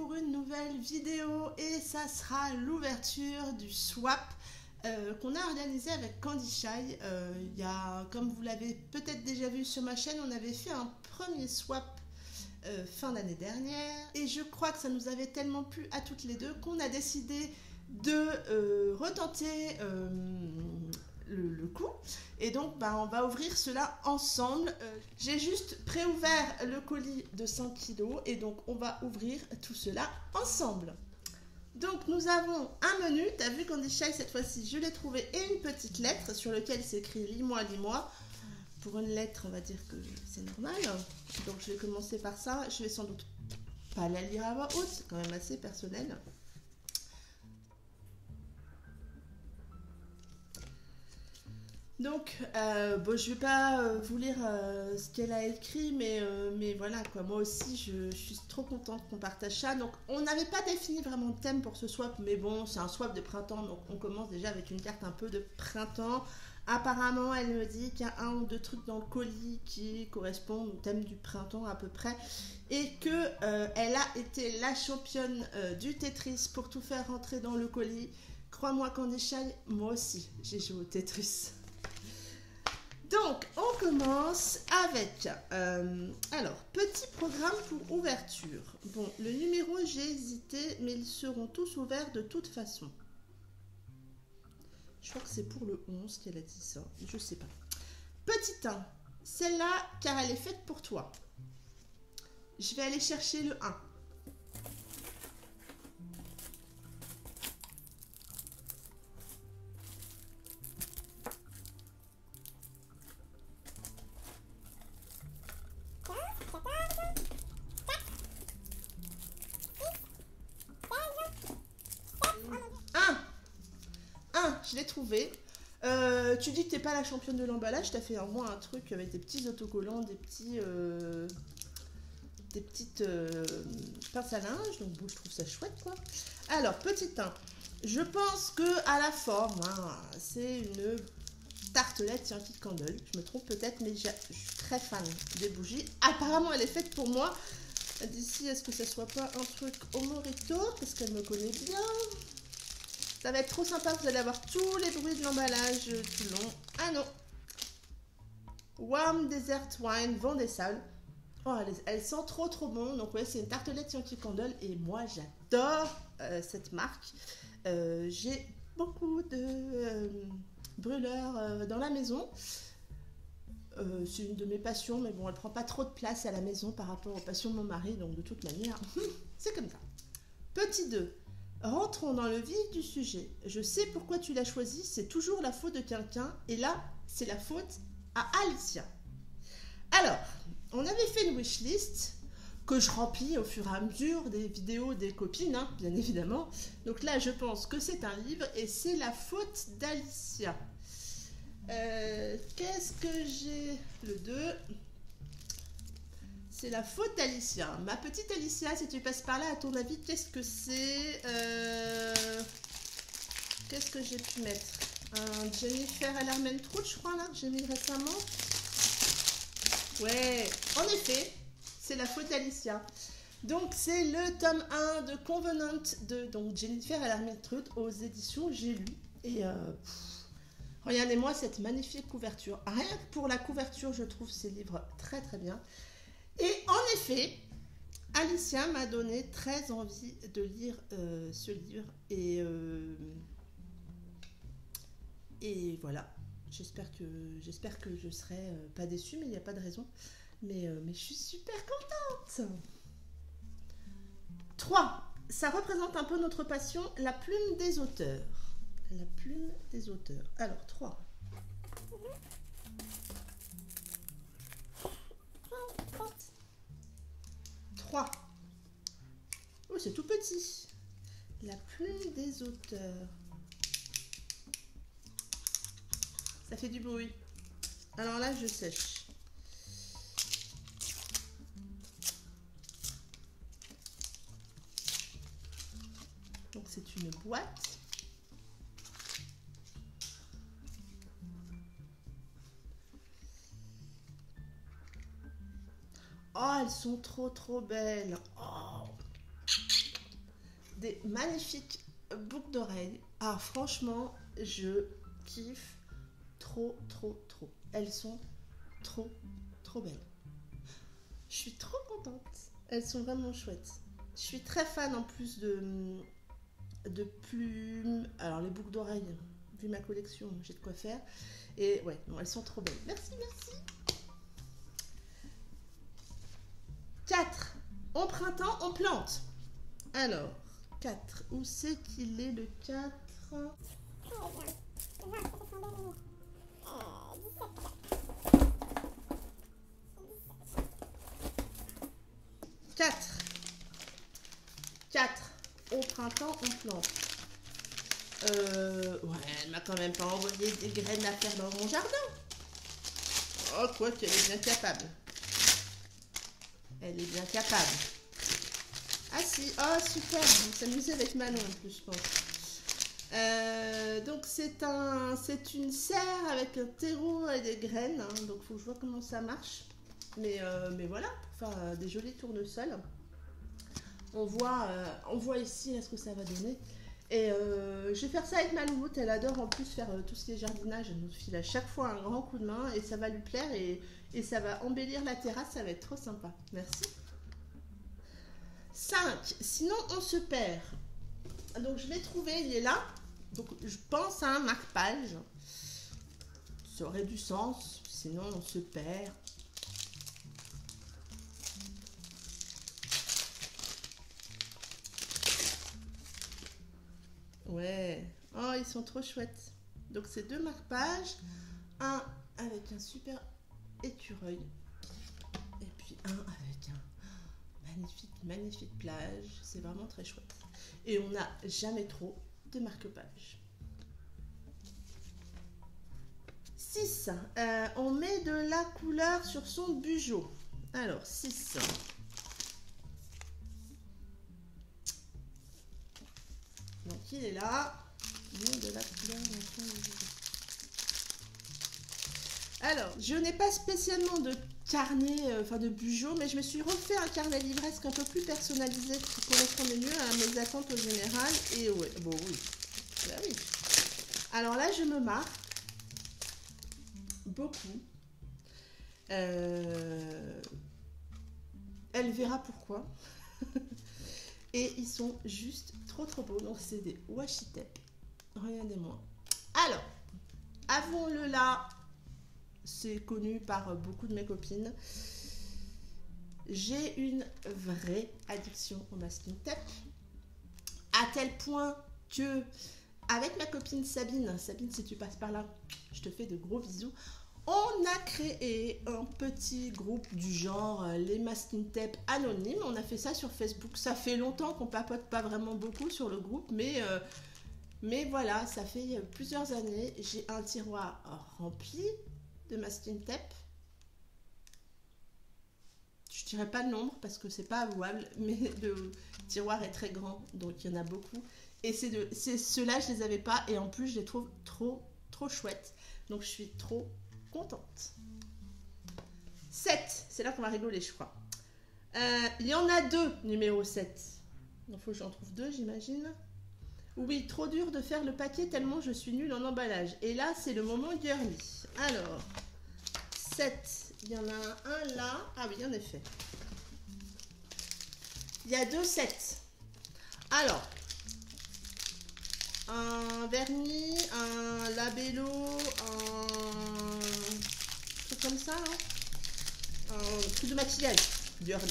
pour une nouvelle vidéo et ça sera l'ouverture du swap qu'on a organisé avec Candy Shy. Comme vous l'avez peut-être déjà vu sur ma chaîne, on avait fait un premier swap fin d'année dernière et je crois que ça nous avait tellement plu à toutes les deux qu'on a décidé de retenter le coup, et donc on va ouvrir cela ensemble. J'ai juste préouvert le colis de 100 kg et donc on va ouvrir tout cela ensemble. Donc nous avons un menu, t'as vu Candy Shy, cette fois-ci je l'ai trouvé, et une petite lettre sur laquelle c'est écrit lis-moi, lis-moi. Pour une lettre on va dire que c'est normal, donc je vais commencer par ça. Je vais sans doute pas la lire à voix haute, c'est quand même assez personnel. Donc, je vais pas vous lire ce qu'elle a écrit, mais voilà quoi. Moi aussi, je suis trop contente qu'on partage ça. Donc, on n'avait pas défini vraiment de thème pour ce swap, mais bon, c'est un swap de printemps, donc on commence déjà avec une carte un peu de printemps. Apparemment, elle me dit qu'il y a un ou deux trucs dans le colis qui correspondent au thème du printemps à peu près, et que elle a été la championne du Tetris pour tout faire rentrer dans le colis. Crois-moi, Candy Shy, moi aussi, j'ai joué au Tetris. Donc, on commence avec, alors, petit programme pour ouverture. Bon, le numéro, j'ai hésité, mais ils seront tous ouverts de toute façon. Je crois que c'est pour le 11 qu'elle a dit ça, je sais pas. Petit 1, celle-là, car elle est faite pour toi. Je vais aller chercher le 1. Je l'ai trouvé. Tu dis que t'es pas la championne de l'emballage, t'as fait au moins un truc avec des petits autocollants, des petites pinces à linge, donc bon, je trouve ça chouette quoi. Alors, petit 1, je pense que à la forme, c'est une tartelette Yankee Candle. Je me trompe peut-être, mais je suis très fan des bougies. Apparemment, elle est faite pour moi. D'ici, est-ce que ça soit pas un truc au Morito, parce qu'elle me connaît bien. Ça va être trop sympa, vous allez avoir tous les bruits de l'emballage tout le long. Ah non. Warm Desert Wine, vent des salles. Oh, elle sent trop bon. Donc ouais, c'est une tartelette Yankee Candle et moi j'adore cette marque. J'ai beaucoup de brûleurs dans la maison. C'est une de mes passions, mais bon, elle prend pas trop de place à la maison par rapport aux passions de mon mari, donc de toute manière, c'est comme ça. Petit 2. Rentrons dans le vif du sujet. Je sais pourquoi tu l'as choisi, c'est toujours la faute de quelqu'un, et là, c'est la faute à Alicia. Alors, on avait fait une wishlist que je remplis au fur et à mesure des vidéos des copines, bien évidemment. Donc là, je pense que c'est un livre, et c'est la faute d'Alicia. Qu'est-ce que j'ai? Le 2... C'est la faute d'Alicia. Ma petite Alicia, si tu passes par là, à ton avis, qu'est-ce que c'est? Qu'est-ce que j'ai pu mettre? Un Jennifer Alarmentroude, je crois, là, que j'ai mis récemment. Ouais, en effet, c'est la faute d'Alicia. Donc, c'est le tome 1 de Covenant de donc, Jennifer Alarmentroude aux éditions J'ai lu. Et regardez-moi cette magnifique couverture. Rien que pour la couverture, je trouve ces livres très bien. Et en effet, Alicia m'a donné très envie de lire ce livre. Et voilà, j'espère que je serai pas déçue, mais il n'y a pas de raison. Mais je suis super contente. 3. Ça représente un peu notre passion, la plume des auteurs. La plume des auteurs. Alors, 3. Oh, c'est tout petit. La plume des auteurs. Ça fait du bruit. Alors là, je sèche. Donc c'est une boîte. Oh, elles sont trop belles. Oh. des magnifiques boucles d'oreilles. Ah, franchement, je kiffe trop, trop, trop. Elles sont trop, trop belles. Je suis trop contente. Elles sont vraiment chouettes. Je suis très fan en plus de plumes. Alors, les boucles d'oreilles, vu ma collection, j'ai de quoi faire. Et ouais, non, elles sont trop belles. Merci, merci. 4. Au printemps, on plante. Alors, 4. Où c'est qu'il est le 4? Quatre. 4. Au printemps, on plante. Ouais, elle m'a quand même pas envoyé des graines à faire dans mon jardin. Oh, quoi qu'elle est bien capable. Elle est bien capable. Ah si, oh super, on s'amusait avec Manon en plus, je pense. Donc c'est une serre avec un terreau et des graines, hein, donc faut que je vois comment ça marche. Mais voilà, pour faire des jolis tournesols. On voit ici ce que ça va donner. Et je vais faire ça avec ma louloute, elle adore en plus faire tout ce qui est jardinage, elle nous file à chaque fois un grand coup de main et ça va lui plaire et ça va embellir la terrasse, ça va être trop sympa. Merci. 5. Sinon on se perd. Donc je vais trouver, il est là. Donc je pense à un marque-page. Ça aurait du sens, sinon on se perd. Ouais. Oh, ils sont trop chouettes. Donc c'est 2 marque-pages. Un avec un super écureuil. Et puis un avec un magnifique plage. C'est vraiment très chouette. Et on n'a jamais trop de marque-pages. 6. On met de la couleur sur son bugeot. Alors, 6. Donc, il est là. On met de la couleur dans son bugeot. Alors, je n'ai pas spécialement de carnet, de bugeot, mais je me suis refait un carnet livresque un peu plus personnalisé qui correspondait mieux à mes attentes au général. Et ouais, bon oui. Bah oui. Alors là, je me marre beaucoup. Elle verra pourquoi. Et ils sont juste trop beaux. Donc c'est des washi tape. Regardez-moi. Alors, avouons-le là, c'est connu par beaucoup de mes copines. J'ai une vraie addiction au masking tape. À tel point que, avec ma copine Sabine, si tu passes par là, je te fais de gros bisous. On a créé un petit groupe du genre les masking tape anonymes. On a fait ça sur Facebook. Ça fait longtemps qu'on papote pas vraiment beaucoup sur le groupe, mais voilà, ça fait plusieurs années. J'ai un tiroir rempli de masking tape. Je dirais pas le nombre parce que c'est pas avouable, mais le tiroir est très grand, donc il y en a beaucoup. Et ceux-là, je les avais pas, et en plus, je les trouve trop chouettes. Donc je suis trop contente. 7, c'est là qu'on va rigoler, je crois. Il y en a 2, numéro 7. Il faut que j'en trouve 2, j'imagine. Oui, trop dur de faire le paquet tellement je suis nulle en emballage. Et là, c'est le moment girly. Alors, 7, il y en a un là. Ah oui, en effet. Il y a 2 sets. Alors, un vernis, un labello, un truc comme ça, hein. Un truc de maquillage, girly.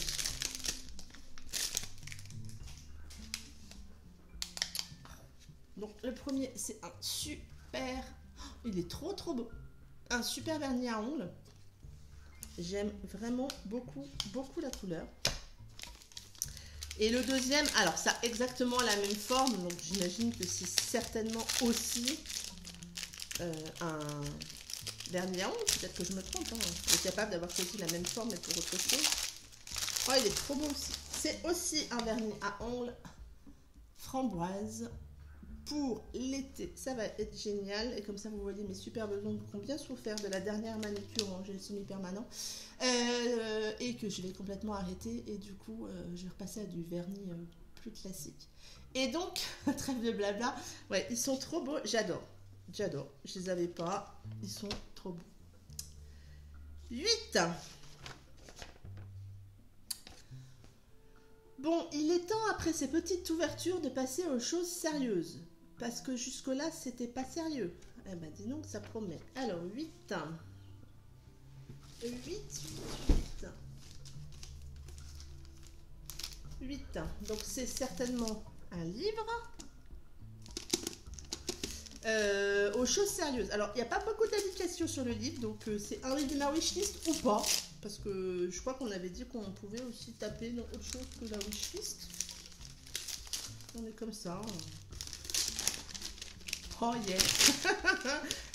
Donc le premier, c'est un super, il est trop beau, un super vernis à ongles. J'aime vraiment beaucoup la couleur. Et le deuxième, alors ça a exactement la même forme, donc j'imagine que c'est certainement aussi un vernis à ongles. Peut-être que je me trompe, hein. Je suis capable d'avoir choisi la même forme mais pour autre chose. Oh, il est trop beau aussi. C'est aussi un vernis à ongles framboise. Pour l'été, ça va être génial. Et comme ça, vous voyez mes superbes ongles qui ont bien souffert de la dernière manucure en gel semi-permanent. Et que je vais complètement arrêter. Et du coup, je vais repasser à du vernis plus classique. Et donc, trêve de blabla. Ouais, ils sont trop beaux. J'adore. J'adore. Je les avais pas. Ils sont trop beaux. 8. Bon, il est temps, après ces petites ouvertures, de passer aux choses sérieuses. Parce que jusque-là, c'était pas sérieux. Eh ben, dis donc, ça promet. Alors, 8. 8. Donc, c'est certainement un livre. Aux choses sérieuses. Alors, il n'y a pas beaucoup d'indications sur le livre, donc c'est un livre de la wishlist ou pas. Parce que je crois qu'on avait dit qu'on pouvait aussi taper dans autre chose que la wishlist. On est comme ça. Oh yeah.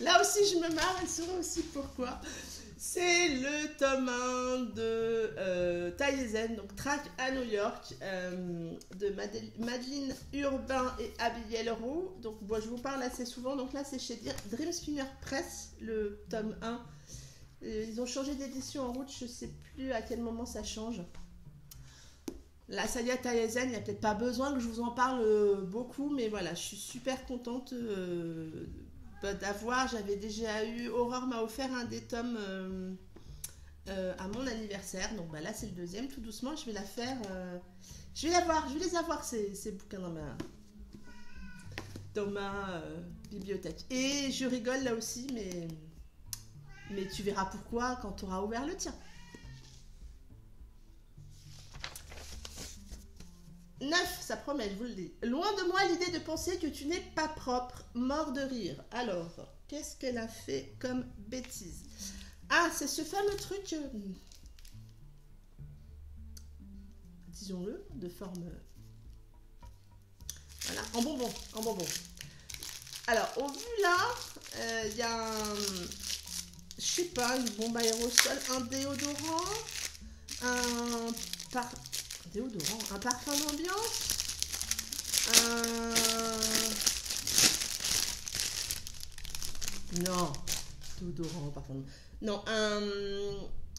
Là aussi, je me marre, elle saura aussi pourquoi. C'est le tome 1 de Taïzen, donc Track à New York, de Madeleine Urbain et Abigail Roux. Donc, moi, je vous parle assez souvent. Donc là, c'est chez Dream Spinner Press, le tome 1. Ils ont changé d'édition en route, je ne sais plus à quel moment ça change. La saga Taïzen, il n'y a peut-être pas besoin que je vous en parle beaucoup, mais voilà, je suis super contente d'avoir. J'avais déjà eu, Aurore m'a offert un des tomes à mon anniversaire, donc bah, là c'est le deuxième, tout doucement, je vais la faire. Je vais les avoir ces bouquins dans ma bibliothèque. Et je rigole là aussi, mais tu verras pourquoi quand tu auras ouvert le tien. 9, ça promet, je vous le dis. Loin de moi l'idée de penser que tu n'es pas propre, mort de rire. Alors, qu'est-ce qu'elle a fait comme bêtise? Ah, c'est ce fameux truc, disons-le, de forme... Voilà, en bonbon, en bonbon. Alors, au vu là, il y a un... Je sais pas, une bombe aérosol, un déodorant, un parfum d'ambiance, non, déodorant, parfum, non,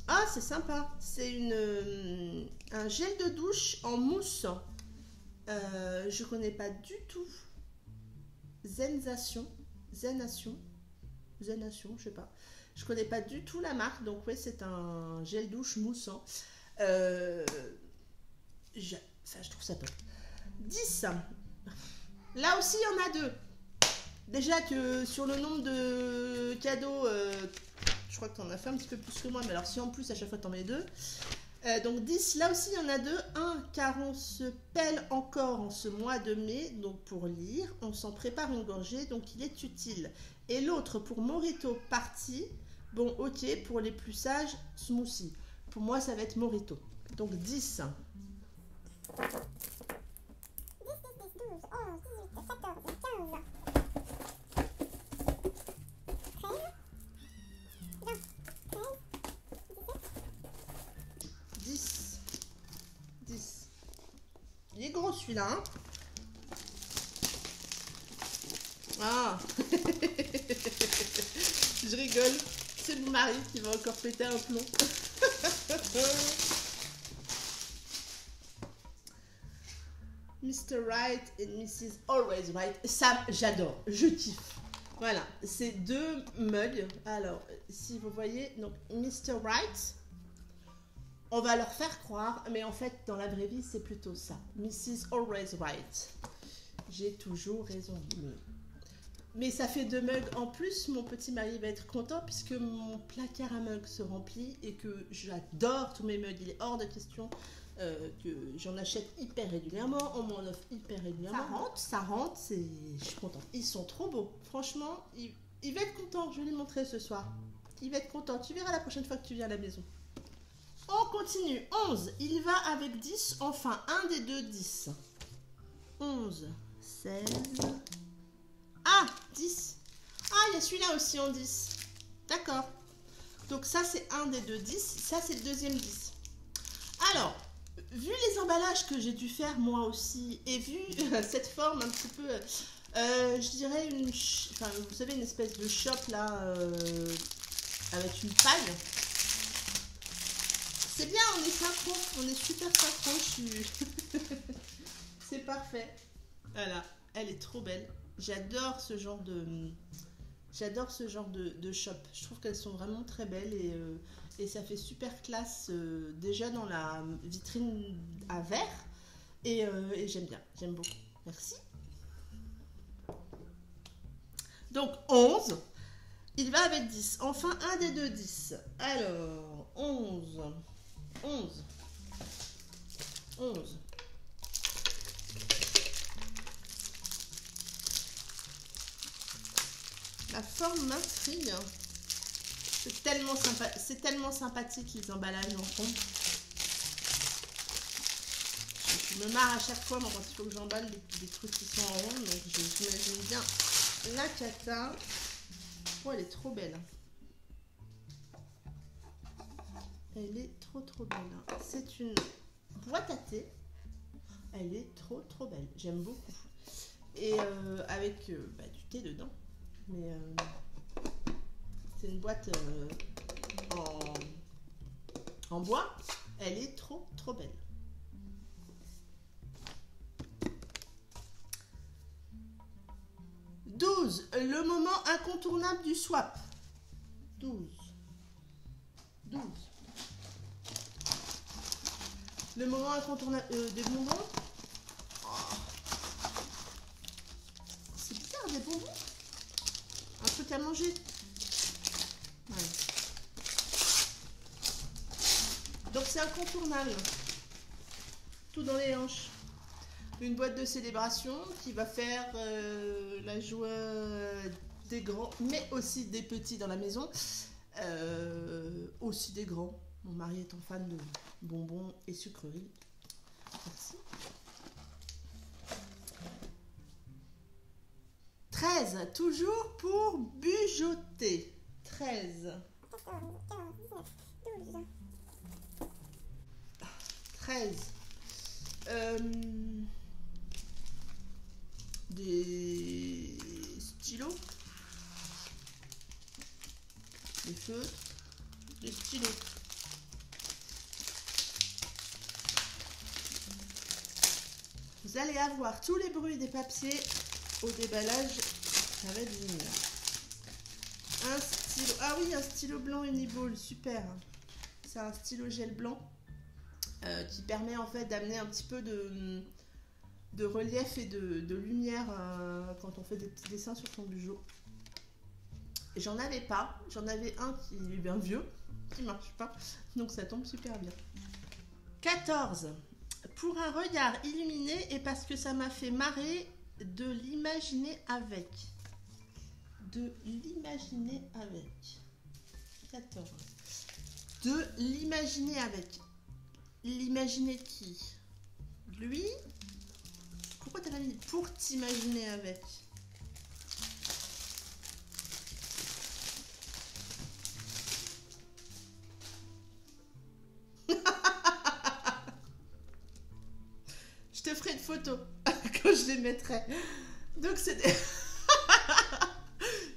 ah, c'est sympa, c'est un gel de douche en mousse, je connais pas du tout, Zenation, je sais pas. Je connais pas du tout la marque, donc oui, c'est un gel douche moussant. Je trouve ça top. 10. Là aussi, il y en a 2. Déjà que sur le nombre de cadeaux, je crois que tu en as fait un petit peu plus que moi, mais alors si en plus à chaque fois tu en mets 2. Donc 10, là aussi il y en a 2. Un, car on se pèle encore en ce mois de mai, donc pour lire, on s'en prépare une gorgée, donc il est utile. Et l'autre pour Morito Party, bon ok, pour les plus sages, smoothie. Pour moi ça va être Morito. Donc 10. 10, 10, 12, 11, 18, 14, 15. 10. Il est gros celui-là, hein. Ah. Je rigole. C'est mon mari qui va encore péter un plomb. Mr. Right et Mrs. Always Right. Ça, j'adore. Je kiffe. Voilà. C'est 2 mugs. Alors, si vous voyez, donc Mr. Right, on va leur faire croire, mais en fait, dans la vraie vie, c'est plutôt ça. Mrs. Always Right. J'ai toujours raison. Mais ça fait 2 mugs en plus. Mon petit mari va être content puisque mon placard à mugs se remplit et que j'adore tous mes mugs. Il est hors de question que j'en achète hyper régulièrement. On m'en offre hyper régulièrement. Ça rentre. Je suis contente. Ils sont trop beaux. Franchement, il va être content. Je vais lui montrer ce soir. Il va être content. Tu verras la prochaine fois que tu viens à la maison. On continue. 11. Il va avec 10. Enfin, un des deux 10. 11, 16... Ah, 10. Ah, il y a celui-là aussi en 10. D'accord. Donc ça, c'est un des deux 10. Ça, c'est le deuxième 10. Alors, vu les emballages que j'ai dû faire moi aussi, et vu cette forme un petit peu, je dirais, vous savez, une espèce de chope là, avec une paille. C'est bien, on est synchro. On est super synchro. C'est parfait. Voilà, elle est trop belle. J'adore ce genre de... J'adore ce genre de shop. Je trouve qu'elles sont vraiment très belles et ça fait super classe déjà dans la vitrine à verre. Et j'aime bien, j'aime beaucoup. Merci. Donc 11, il va avec 10. Enfin, un des deux 10. Alors, 11. 11. 11. La forme m'intrigue. C'est tellement sympathique les emballages en fond. Je me marre à chaque fois moi, quand il faut que j'emballe des trucs qui sont en rond. Donc j'imagine bien la cata. Oh, elle est trop belle. Elle est trop belle. C'est une boîte à thé. Elle est trop belle. J'aime beaucoup. Et avec du thé dedans. Mais c'est une boîte en bois. Elle est trop belle. 12. Le moment incontournable du swap. 12. Le moment incontournable des bonbons. Oh. C'est bizarre, des bonbons. Un truc à manger. Ouais. Donc c'est incontournable. Tout dans les hanches. Une boîte de célébration qui va faire la joie des grands, mais aussi des petits dans la maison. Aussi des grands. Mon mari étant fan de bonbons et sucreries. Merci. 13. Toujours pour bujoter. 13. 13. Des stylos, des feutres, des stylos. Vous allez avoir tous les bruits des papiers au déballage, ça va être génial. Un stylo, ah oui, un stylo blanc Uniball, super. C'est un stylo gel blanc qui permet en fait d'amener un petit peu de relief et de lumière quand on fait des petits dessins sur son bugeot. J'en avais pas, j'en avais un qui est bien vieux, qui marche pas, donc ça tombe super bien. 14. Pour un regard illuminé et parce que ça m'a fait marrer de l'imaginer avec. De l'imaginer avec. 14. De l'imaginer avec. L'imaginer qui? Lui? Pourquoi t'as pas mis pour t'imaginer avec? Je te ferai une photo quand je les mettrai. Donc c'est des...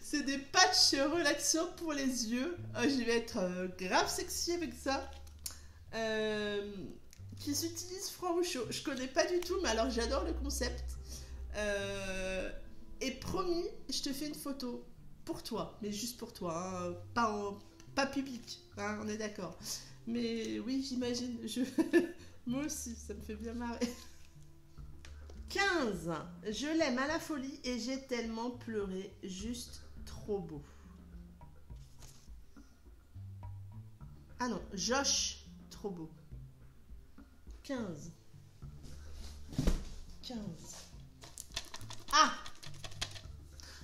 c'est des patchs relaxants pour les yeux. Je vais être grave sexy avec ça. Qui s'utilise froid ou chaud. Je connais pas du tout, mais alors j'adore le concept. Et promis, je te fais une photo pour toi, mais juste pour toi, hein, pas public, hein, on est d'accord. Mais oui, j'imagine. Moi aussi, ça me fait bien marrer. 15. Je l'aime à la folie et j'ai tellement pleuré. Juste trop beau. Ah non, Josh, trop beau. 15. 15. Ah!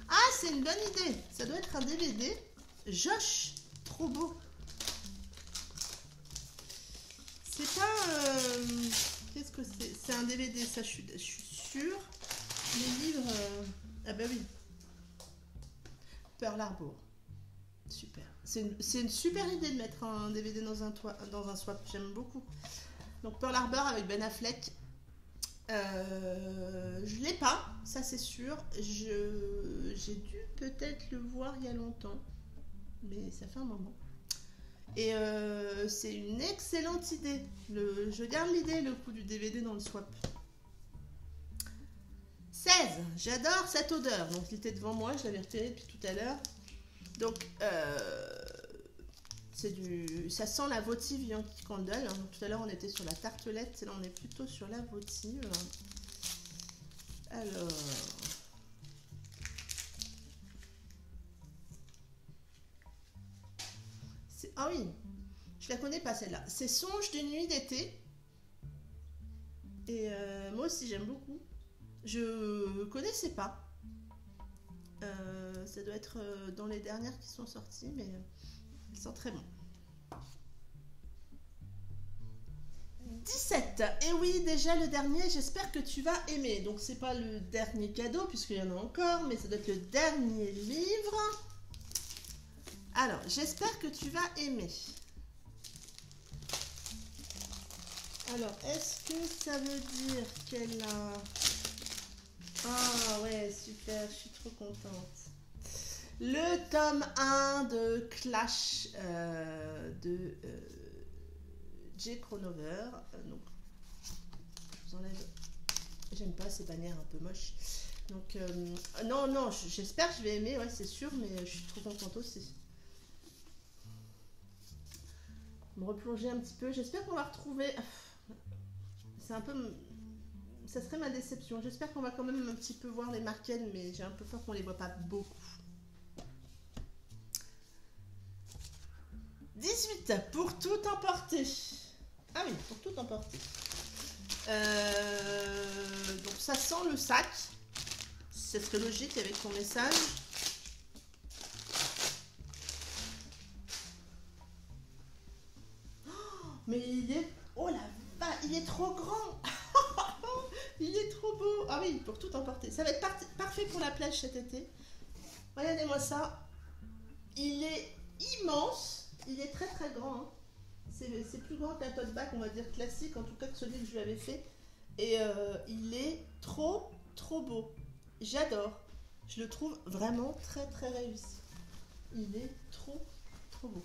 Ah, c'est une bonne idée. Ça doit être un DVD. Josh, trop beau. C'est pas... Qu'est-ce que c'est? C'est un DVD, ça, je suis sûre. Les livres... Ah bah oui. Pearl Harbor. Super. C'est une super idée de mettre un DVD dans un swap. J'aime beaucoup. Donc Pearl Harbor avec Ben Affleck. Je l'ai pas, ça c'est sûr. J'ai dû peut-être le voir il y a longtemps, mais ça fait un moment. Et c'est une excellente idée. Je garde l'idée, le coup du DVD dans le swap. 16. J'adore cette odeur. Donc, il était devant moi, je l'avais retiré depuis tout à l'heure. Donc, ça sent la votive Yankee Candle. Hein. Tout à l'heure, on était sur la tartelette. Et là, on est plutôt sur la votive. Alors... Ah oui, je la connais pas celle-là. C'est Songe de nuit d'été. Et moi aussi, j'aime beaucoup. Je connaissais pas. Ça doit être dans les dernières qui sont sorties, mais elles sont très bon. 17. Et oui, déjà le dernier, j'espère que tu vas aimer. Donc c'est pas le dernier cadeau, puisqu'il y en a encore, mais ça doit être le dernier livre. Alors, j'espère que tu vas aimer. Alors, est-ce que ça veut dire qu'elle a... Ah ouais, super, je suis trop contente. Le tome 1 de Clash de J. Cronover. Donc, je vous enlève. J'aime pas ces bannières un peu moches. Donc, non, j'espère que je vais aimer, ouais, c'est sûr, mais je suis trop contente aussi. Me replonger un petit peu. J'espère qu'on va retrouver... C'est un peu... Ça serait ma déception. J'espère qu'on va quand même un petit peu voir les Markel, mais j'ai un peu peur qu'on les voit pas beaucoup. 18. Pour tout emporter. Ah oui, pour tout emporter. Donc ça sent le sac. Ce serait logique avec ton message. Mais il est... Oh la vache, il est trop grand. Il est trop beau. Ah oui, pour tout emporter. Ça va être parfait pour la plage cet été. Regardez-moi ça. Il est immense. Il est très très grand. Hein. C'est plus grand qu'un tote bag, on va dire classique, en tout cas que celui que je lui avais fait. Et il est trop trop beau. J'adore. Je le trouve vraiment très très réussi. Il est trop trop beau.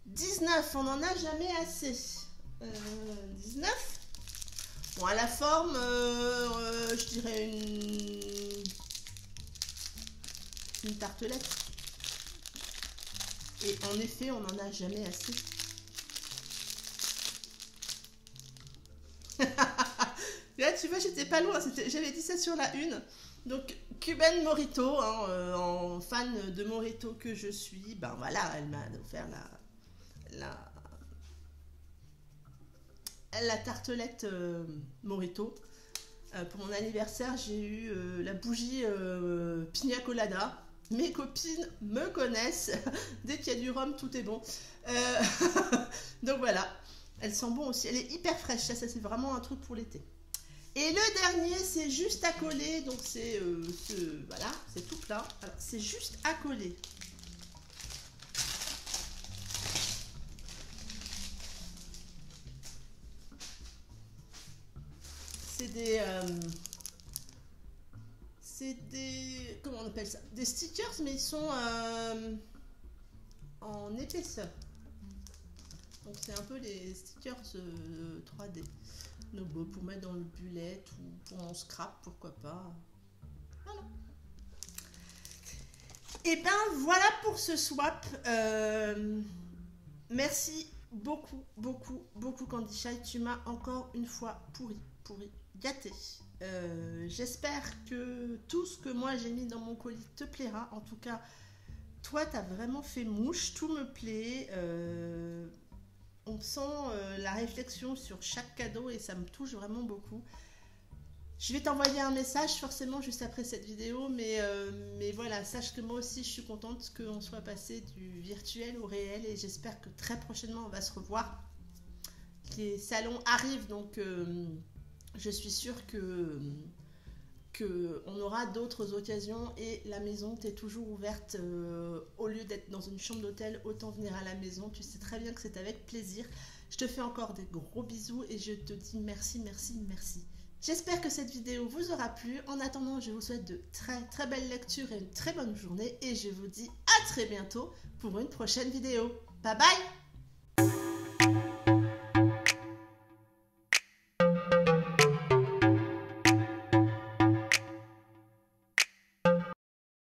19, on n'en a jamais assez. 19. Bon, à la forme, je dirais une tartelette. Et en effet, on n'en a jamais assez. Là, tu vois, j'étais pas loin. J'avais dit ça sur la une. Donc, Cuban Morito, hein, en fan de Morito que je suis, ben voilà, elle m'a offert la tartelette Morito. Pour mon anniversaire, j'ai eu la bougie Pina Colada. Mes copines me connaissent. Dès qu'il y a du rhum, tout est bon. Donc voilà, elle sent bon aussi. Elle est hyper fraîche. Ça c'est vraiment un truc pour l'été. Et le dernier, c'est juste à coller. Donc c'est voilà, c'est tout plat. C'est juste à coller. C'est des comment on appelle ça, des stickers, mais ils sont en épaisseur. Donc c'est un peu les stickers 3D. Donc bon, pour mettre dans le bullet ou pour mon scrap, pourquoi pas. Voilà. Et ben voilà pour ce swap. Merci beaucoup, beaucoup, beaucoup Candy Shy. Tu m'as encore une fois pourri, gâté. J'espère que tout ce que moi j'ai mis dans mon colis te plaira. En tout cas, toi t'as vraiment fait mouche, tout me plaît. On sent la réflexion sur chaque cadeau et ça me touche vraiment beaucoup. Je vais t'envoyer un message forcément juste après cette vidéo, mais voilà, sache que moi aussi je suis contente qu'on soit passé du virtuel au réel et j'espère que très prochainement on va se revoir. Les salons arrivent, donc je suis sûre que on aura d'autres occasions et la maison t'est toujours ouverte. Au lieu d'être dans une chambre d'hôtel, autant venir à la maison. Tu sais très bien que c'est avec plaisir. Je te fais encore des gros bisous et je te dis merci, merci, merci. J'espère que cette vidéo vous aura plu. En attendant, je vous souhaite de très très belles lectures et une très bonne journée et je vous dis à très bientôt pour une prochaine vidéo. Bye bye!